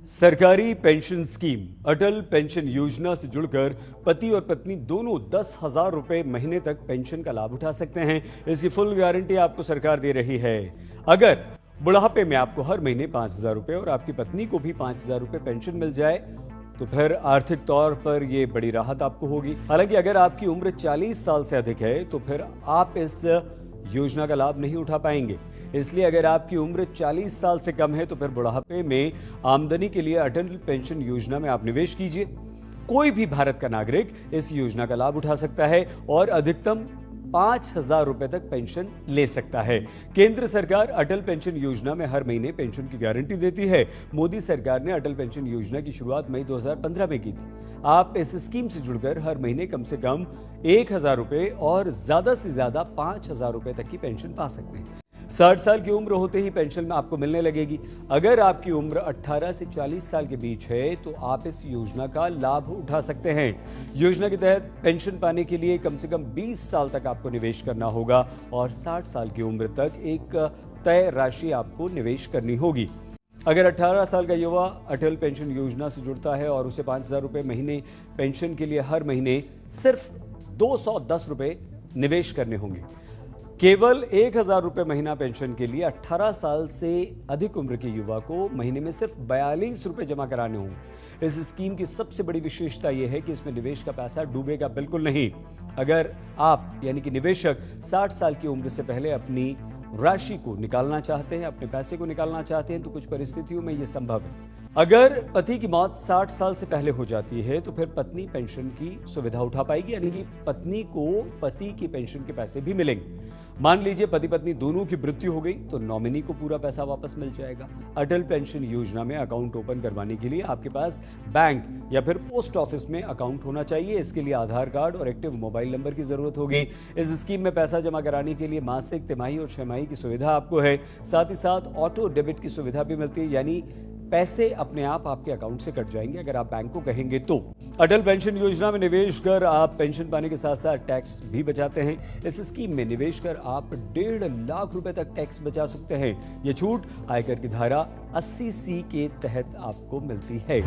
सरकारी pension scheme अटल pension योजना से जुड़कर पति और पत्नी दोनों 10,000 रुपए महीने तक पेंशन का लाभ उठा सकते हैं। इसकी फुल गारंटी आपको सरकार दे रही है। अगर बुढ़ापे में आपको हर महीने 5,000 रुपए और आपकी पत्नी को भी 5,000 रुपए पेंशन मिल जाए तो फिर आर्थिक तौर पर यह बड़ी राहत आपको होगी। हालांकि अगर आपकी उम्र 40 साल से अधिक है तो फिर आप इस योजना का लाभ नहीं उठा पाएंगे। इसलिए अगर आपकी उम्र 40 साल से कम है तो फिर बुढ़ापे में आमदनी के लिए अटल पेंशन योजना में आप निवेश कीजिए। कोई भी भारत का नागरिक इस योजना का लाभ उठा सकता है और अधिकतम 5,000 रुपए तक पेंशन ले सकता है। केंद्र सरकार अटल पेंशन योजना में हर महीने पेंशन की गारंटी देती है। मोदी सरकार ने अटल पेंशन योजना की शुरुआत मई 2015 में की थी। आप इस स्कीम से जुड़कर हर महीने कम से कम 1,000 रुपए और ज्यादा से ज्यादा 5,000 रुपए तक की पेंशन पा सकते हैं। 60 साल की उम्र होते ही पेंशन में आपको मिलने लगेगी। अगर आपकी उम्र 18 से 40 साल के बीच है तो आप इस योजना का लाभ उठा सकते हैं। योजना के तहत पेंशन पाने के लिए कम से कम 20 साल तक आपको निवेश करना होगा और 60 साल की उम्र तक एक तय राशि आपको निवेश करनी होगी। अगर 18 साल का युवा अटल पेंशन योजना से जुड़ता है और उसे 5,000 रुपए महीने पेंशन के लिए हर महीने सिर्फ 210 रुपए निवेश करने होंगे। केवल 1,000 रुपए महीना पेंशन के लिए 18 साल से अधिक उम्र के युवा को महीने में सिर्फ 42 रुपए जमा कराने होंगे। इस स्कीम की सबसे बड़ी विशेषता यह है कि इसमें निवेश का पैसा डूबेगा बिल्कुल नहीं। अगर आप यानी कि निवेशक 60 साल की उम्र से पहले अपनी राशि को निकालना चाहते हैं, अपने पैसे को निकालना चाहते हैं तो कुछ परिस्थितियों में यह संभव है। अगर पति की मौत 60 साल से पहले हो जाती है तो फिर पत्नी पेंशन की सुविधा उठा पाएगी, यानी कि पत्नी को पति की पेंशन के पैसे भी मिलेंगे। मान लीजिए पति पत्नी दोनों की मृत्यु हो गई तो नॉमिनी को पूरा पैसा वापस मिल जाएगा। अटल पेंशन योजना में अकाउंट ओपन करवाने के लिए आपके पास बैंक या फिर पोस्ट ऑफिस में अकाउंट होना चाहिए। इसके लिए आधार कार्ड और एक्टिव मोबाइल नंबर की जरूरत होगी। इस स्कीम में पैसा जमा कराने के लिए मासिक, तिमाही और छमाही की सुविधा आपको है। साथ ही साथ ऑटो डेबिट की सुविधा भी मिलती है, यानी पैसे अपने आप आपके अकाउंट से कट जाएंगे अगर आप बैंक को कहेंगे तो। अटल पेंशन योजना में निवेश कर आप पेंशन पाने के साथ साथ टैक्स भी बचाते हैं। इस स्कीम में निवेश कर आप 1.5 लाख रुपए तक टैक्स बचा सकते हैं। यह छूट आयकर की धारा 80C के तहत आपको मिलती है।